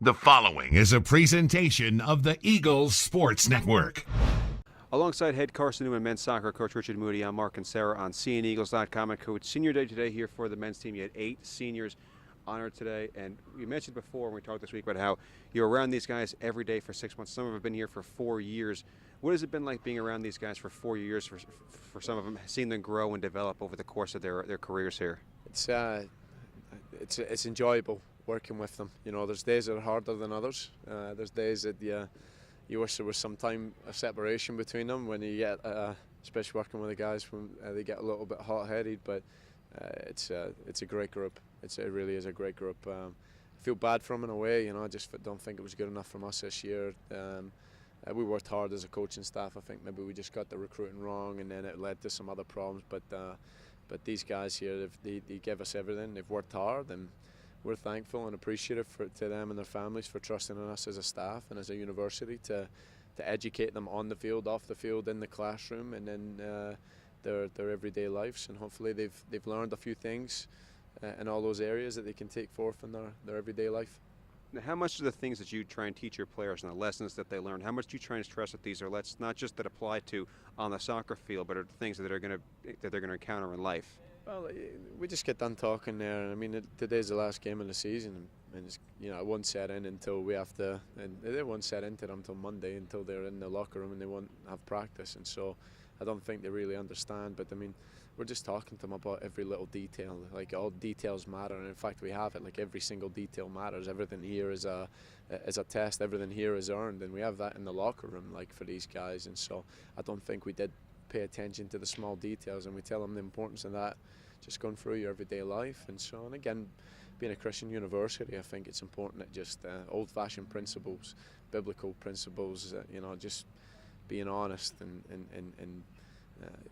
The following is a presentation of the Eagles Sports Network. Alongside head Carson-Newman men's soccer coach Richard Moodie, I'm Mark and Sarah on CNEagles.com. And Coach, senior day today here for the men's team. You had 8 seniors honored today, and you mentioned before when we talked this week about how you're around these guys every day for 6 months. Some of them have been here for 4 years. What has it been like being around these guys for 4 years, for some of them, seeing them grow and develop over the course of their careers here? It's enjoyable working with them. You know, there's days that are harder than others. There's days that you wish there was some time, a separation between them when you get, especially working with the guys when they get a little bit hot-headed. But it's a great group. It really is a great group. I feel bad for them in a way. You know, I just don't think it was good enough from us this year. We worked hard as a coaching staff. I think maybe we just got the recruiting wrong, and then it led to some other problems. But these guys here, they gave us everything. They've worked hard, and we're thankful and appreciative to them and their families for trusting in us as a staff and as a university to educate them on the field, off the field, in the classroom, and then their everyday lives. And hopefully they've learned a few things in all those areas that they can take forth in their everyday life. Now, how much of the things that you try and teach your players and the lessons that they learn, how much do you try and stress that these are not just that apply to on the soccer field, but are things that they're going to encounter in life? Well, we just get done talking there. I mean, today's the last game of the season, and it's, you know, it won't set in until we have to, and it won't set into them until Monday, until they're in the locker room and they won't have practice. And so I don't think they really understand. But I mean, we're just talking to them about every little detail. Like, all details matter, and in fact we have it. Like, every single detail matters. Everything here is a test. Everything here is earned, and we have that in the locker room, like, for these guys. And so I don't think we did pay attention to the small details, and we tell them the importance of that just going through your everyday life. And so, and again, being a Christian university, I think it's important that just old-fashioned principles, biblical principles, you know, just being honest and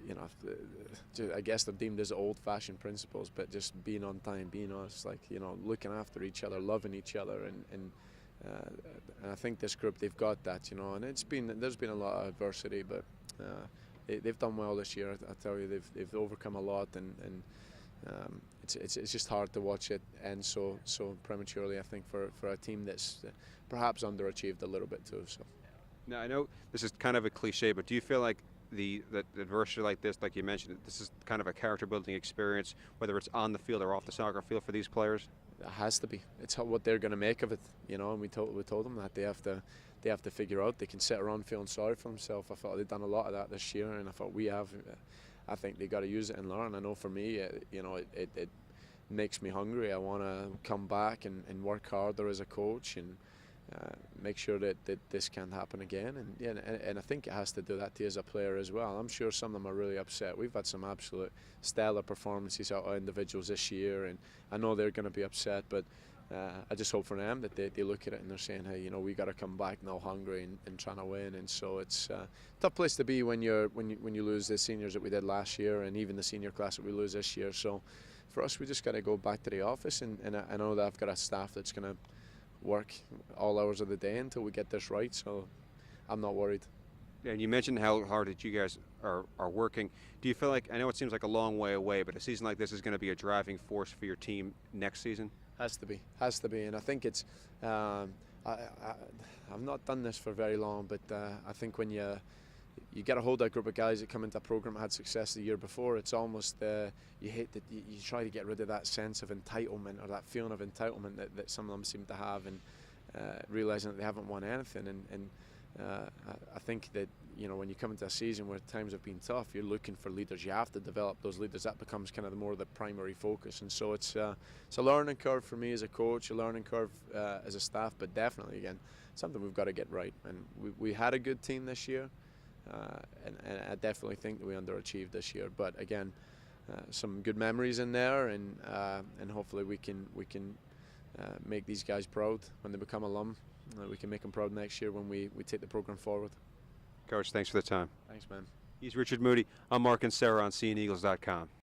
you know, I guess they're deemed as old-fashioned principles, but just being on time, being honest, like, you know, looking after each other, loving each other, and I think this group, they've got that, you know. And there's been a lot of adversity, but they've done well this year. I tell you, they've overcome a lot, and it's just hard to watch it end so prematurely, I think, for a team that's perhaps underachieved a little bit too. So now, I know this is kind of a cliche, but do you feel like that adversity like this, like you mentioned, this is kind of a character building experience, whether it's on the field or off the soccer field, for these players? It has to be. It's what they're going to make of it, you know. And we told them that they have to figure out. They can sit around feeling sorry for themselves. I thought they've done a lot of that this year, and I thought we have. I think they got to use it and learn. I know for me, you know, it makes me hungry. I want to come back and work harder as a coach and make sure that this can't happen again. And I think it has to do that to you as a player as well. I'm sure some of them are really upset. We've had some absolute stellar performances out of individuals this year, and I know they're going to be upset, but I just hope for them that they look at it and they're saying, hey, you know, we got to come back now hungry and trying to win. And so it's a tough place to be when you lose the seniors that we did last year, and even the senior class that we lose this year. So for us, we just got to go back to the office, and I know that I've got a staff that's going to work all hours of the day until we get this right, so I'm not worried. Yeah, and you mentioned how hard that you guys are working. Do you feel like, I know it seems like a long way away, but a season like this is going to be a driving force for your team next season? Has to be, and I think it's I've not done this for very long, but I think when you get a hold of a group of guys that come into a program that had success the year before, it's almost you hate that you try to get rid of that sense of entitlement, or that feeling of entitlement that some of them seem to have, and realizing that they haven't won anything. And I think that, you know, when you come into a season where times have been tough, you're looking for leaders. You have to develop those leaders. That becomes kind of the primary focus. And so it's a learning curve for me as a coach, a learning curve as a staff, but definitely, again, something we've got to get right. And we had a good team this year, and I definitely think that we underachieved this year. But again, some good memories in there, and hopefully we can make these guys proud when they become alum. We can make them proud next year when we take the program forward. Coach, thanks for the time. Thanks, man. He's Richard Moodie. I'm Mark and Sarah on CNEagles.com.